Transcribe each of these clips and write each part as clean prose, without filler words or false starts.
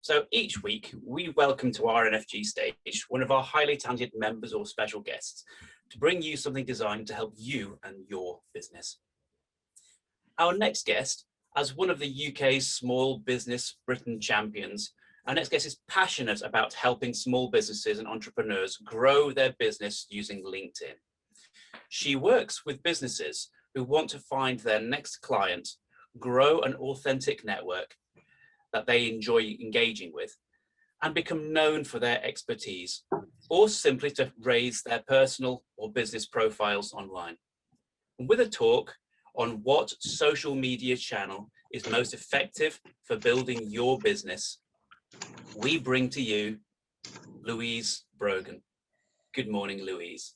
So each week, we welcome to our NfG stage one of our highly talented members or special guests to bring you something designed to help you and your business. Our next guest, as one of the UK's Small Business Britain champions, our next guest is passionate about helping small businesses and entrepreneurs grow their business using LinkedIn. She works with businesses who want to find their next client, grow an authentic network that they enjoy engaging with, and become known for their expertise, or simply to raise their personal or business profiles online. And with a talk on what social media channel is most effective for building your business, we bring to you Louise Brogan. Good morning, Louise.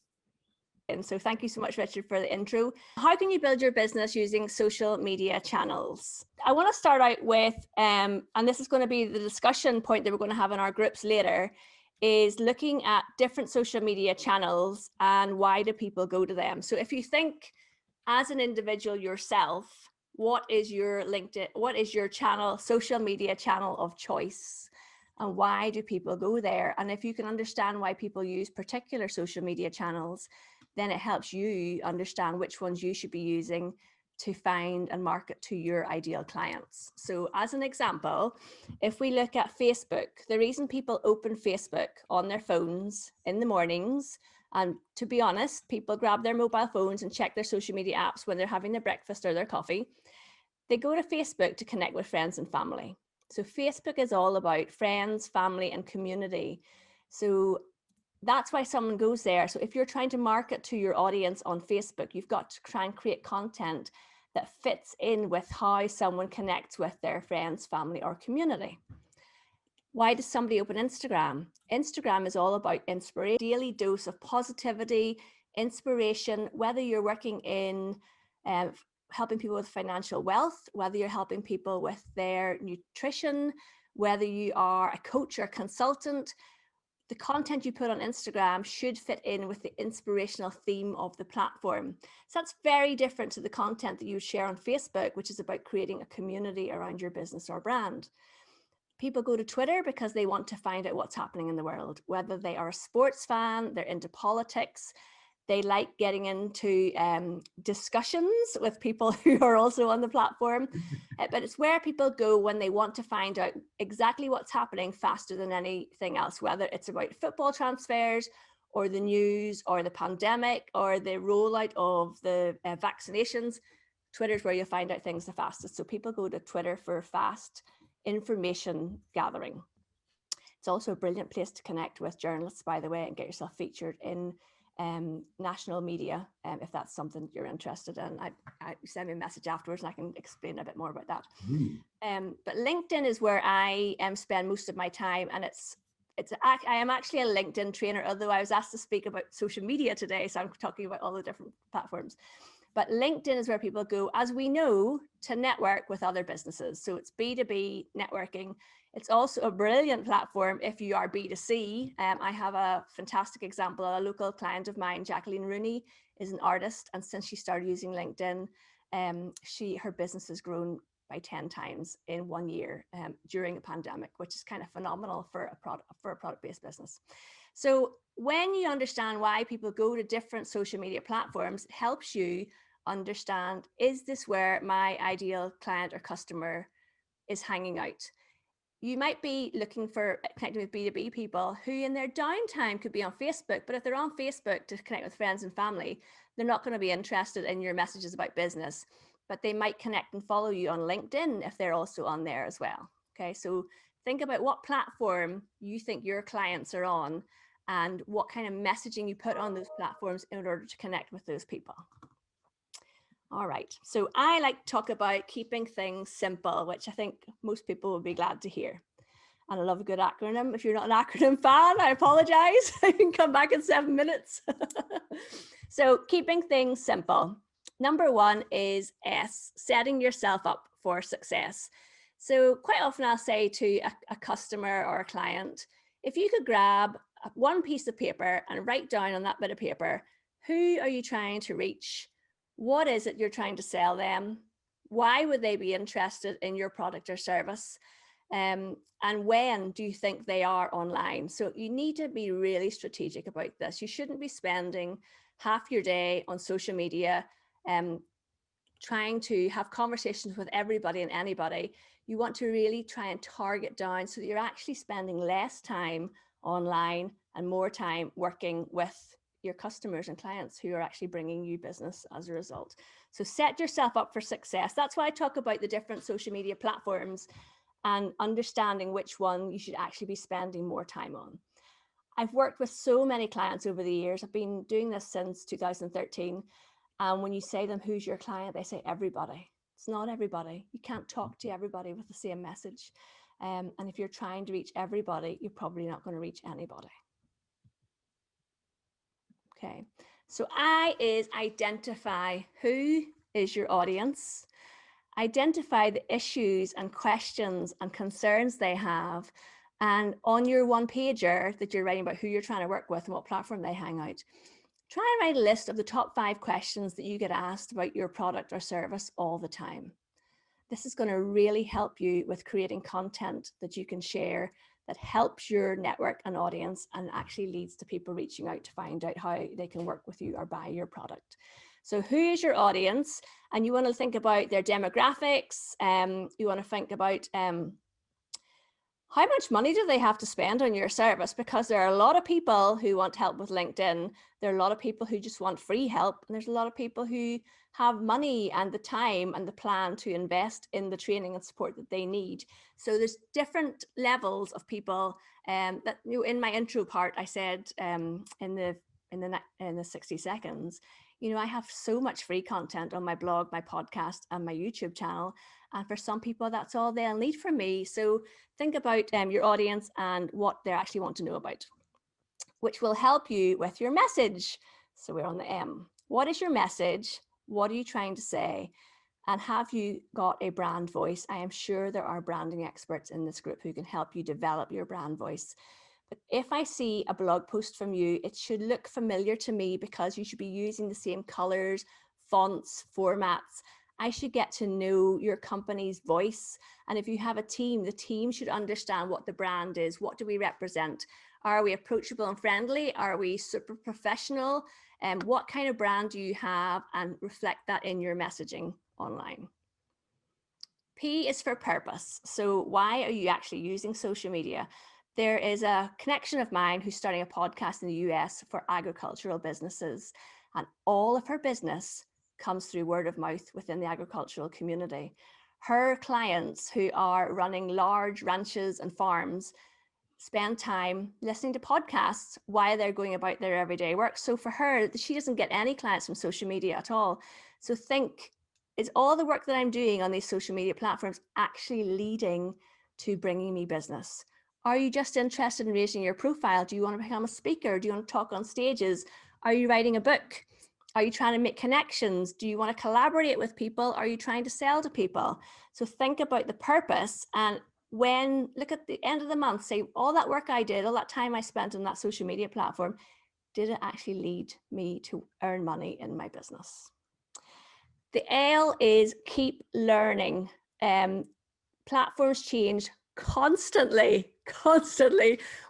And so thank you so much, Richard, for the intro. How can you build your business using social media channels? I want to start out with, and this is going to be the discussion point that we're going to have in our groups later, is looking at different social media channels and why do people go to them. So if you think as an individual yourself, what is your LinkedIn, what is your channel, social media channel of choice? And why do people go there? And if you can understand why people use particular social media channels, then it helps you understand which ones you should be using to find and market to your ideal clients. So as an example, if we look at Facebook, the reason people open Facebook on their phones in the mornings, and to be honest, people grab their mobile phones and check their social media apps when they're having their breakfast or their coffee. They go to Facebook to connect with friends and family. So Facebook is all about friends, family, and community. So that's why someone goes there. So if you're trying to market to your audience on Facebook, you've got to try and create content that fits in with how someone connects with their friends, family, or community. Why does somebody open Instagram? Instagram is all about inspiration, daily dose of positivity, inspiration, whether you're working in helping people with financial wealth, whether you're helping people with their nutrition, whether you are a coach or consultant. The content you put on Instagram should fit in with the inspirational theme of the platform. So that's very different to the content that you share on Facebook, which is about creating a community around your business or brand. People go to Twitter because they want to find out what's happening in the world, whether they are a sports fan, they're into politics, they like getting into discussions with people who are also on the platform. But it's where people go when they want to find out exactly what's happening faster than anything else, whether it's about football transfers or the news or the pandemic or the rollout of the vaccinations. Twitter's where you find out things the fastest. So people go to Twitter for fast information gathering. It's also a brilliant place to connect with journalists, by the way, and get yourself featured in national media, if that's something you're interested in. I send me a message afterwards and I can explain a bit more about that. But LinkedIn is where I spend most of my time, and I am actually a LinkedIn trainer, although I was asked to speak about social media today, so I'm talking about all the different platforms. But LinkedIn is where people go, as we know, to network with other businesses. So it's B2B networking. It's also a brilliant platform if you are B2C. I have a fantastic example. A local client of mine, Jacqueline Rooney, is an artist. And since she started using LinkedIn, her business has grown by 10 times in 1 year during a pandemic, which is kind of phenomenal for a product-based business. So when you understand why people go to different social media platforms, it helps you understand, is this where my ideal client or customer is hanging out? You might be looking for connecting with B2B people who in their downtime could be on Facebook, but if they're on Facebook to connect with friends and family, they're not going to be interested in your messages about business, but they might connect and follow you on LinkedIn if they're also on there as well. Okay, so think about what platform you think your clients are on and what kind of messaging you put on those platforms in order to connect with those people. All right, so I like to talk about keeping things simple, which I think most people will be glad to hear. And I love a good acronym. If you're not an acronym fan, I apologize. I can come back in 7 minutes. So keeping things simple. Number one is S, setting yourself up for success. So quite often I'll say to a customer or a client, if you could grab one piece of paper and write down on that bit of paper, who are you trying to reach? What is it you're trying to sell them? Why would they be interested in your product or service? And when do you think they are online? So you need to be really strategic about this. You shouldn't be spending half your day on social media trying to have conversations with everybody and anybody. You want to really try and target down so that you're actually spending less time online and more time working with your customers and clients who are actually bringing you business as a result. So set yourself up for success. That's why I talk about the different social media platforms and understanding which one you should actually be spending more time on. I've worked with so many clients over the years. I've been doing this since 2013. And when you say to them, who's your client? They say everybody. It's not everybody. You can't talk to everybody with the same message. And if you're trying to reach everybody, you're probably not going to reach anybody. Okay. So I is identify who is your audience. Identify the issues and questions and concerns they have. And on your one pager that you're writing about who you're trying to work with and what platform they hang out, try and write a list of the top 5 questions that you get asked about your product or service all the time. This is going to really help you with creating content that you can share that helps your network and audience and actually leads to people reaching out to find out how they can work with you or buy your product. So who is your audience? And you want to think about their demographics. You want to think about how much money do they have to spend on your service? Because there are a lot of people who want help with LinkedIn. There are a lot of people who just want free help. And there's a lot of people who have money and the time and the plan to invest in the training and support that they need. So there's different levels of people that, you know, in my intro part, I said in the 60 seconds, you know, I have so much free content on my blog, my podcast, and my YouTube channel. And for some people, that's all they'll need from me. So think about your audience and what they actually want to know about, which will help you with your message. So we're on the M. What is your message? What are you trying to say? And have you got a brand voice? I am sure there are branding experts in this group who can help you develop your brand voice. But if I see a blog post from you, it should look familiar to me because you should be using the same colors, fonts, formats. I should get to know your company's voice. And if you have a team, the team should understand what the brand is. What do we represent? Are we approachable and friendly? Are we super professional? And what kind of brand do you have? And reflect that in your messaging online. P is for purpose. So why are you actually using social media? There is a connection of mine who's starting a podcast in the US for agricultural businesses, and all of her business comes through word of mouth within the agricultural community. Her clients who are running large ranches and farms spend time listening to podcasts while they're going about their everyday work. So for her, she doesn't get any clients from social media at all. So think, is all the work that I'm doing on these social media platforms actually leading to bringing me business? Are you just interested in raising your profile? Do you want to become a speaker? Do you want to talk on stages? Are you writing a book? Are you trying to make connections? Do you want to collaborate with people? Are you trying to sell to people? So think about the purpose, and when look at the end of the month, say all that work I did, all that time I spent on that social media platform, did it actually lead me to earn money in my business? The L is keep learning. Platforms change constantly,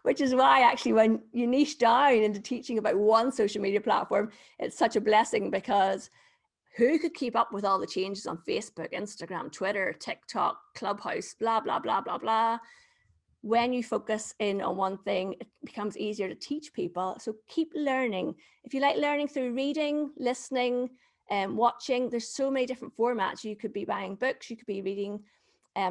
which is why actually when you niche down into teaching about one social media platform, it's such a blessing, because who could keep up with all the changes on Facebook, Instagram, Twitter, TikTok, Clubhouse, blah, blah, blah, blah, blah. When you focus in on one thing, it becomes easier to teach people. So keep learning. If you like learning through reading, listening, watching, there's so many different formats. You could be buying books, you could be reading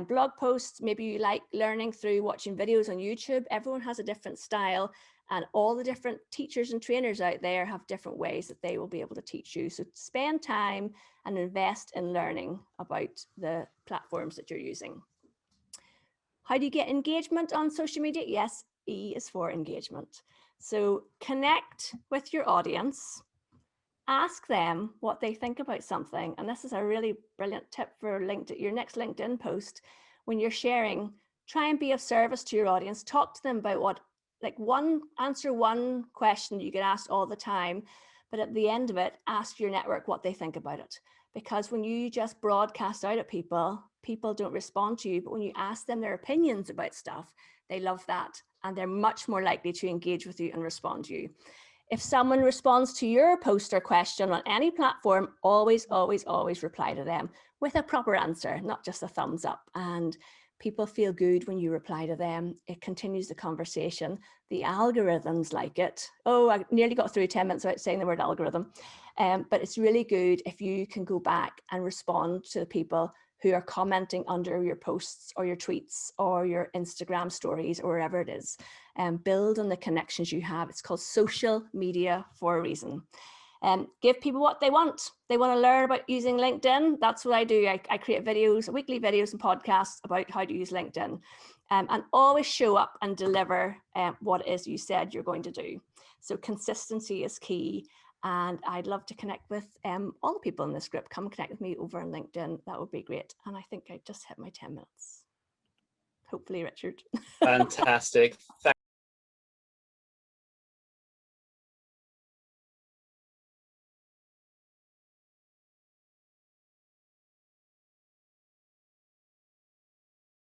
blog posts. Maybe you like learning through watching videos on YouTube. Everyone has a different style, and all the different teachers and trainers out there have different ways that they will be able to teach you. So spend time and invest in learning about the platforms that you're using. How do you get engagement on social media? Yes, E is for engagement. So connect with your audience. Ask them what they think about something. And this is a really brilliant tip for your next LinkedIn post. When you're sharing, try and be of service to your audience. Talk to them about answer one question you get asked all the time, but at the end of it, ask your network what they think about it. Because when you just broadcast out at people, people don't respond to you, but when you ask them their opinions about stuff, they love that. And they're much more likely to engage with you and respond to you. If someone responds to your post or question on any platform, always, always, always reply to them with a proper answer, not just a thumbs up. And people feel good when you reply to them. It continues the conversation. The algorithms like it. Oh, I nearly got through 10 minutes without saying the word algorithm. But it's really good if you can go back and respond to the people who are commenting under your posts or your tweets or your Instagram stories or wherever it is, and build on the connections you have. It's called social media for a reason. Give people what they want. They want to learn about using LinkedIn. That's what I do. I create videos, weekly videos and podcasts about how to use LinkedIn, and always show up and deliver what it is you said you're going to do. So consistency is key. And I'd love to connect with all the people in this group. Come connect with me over on LinkedIn. That would be great. And I think I just hit my 10 minutes. Hopefully, Richard. Fantastic.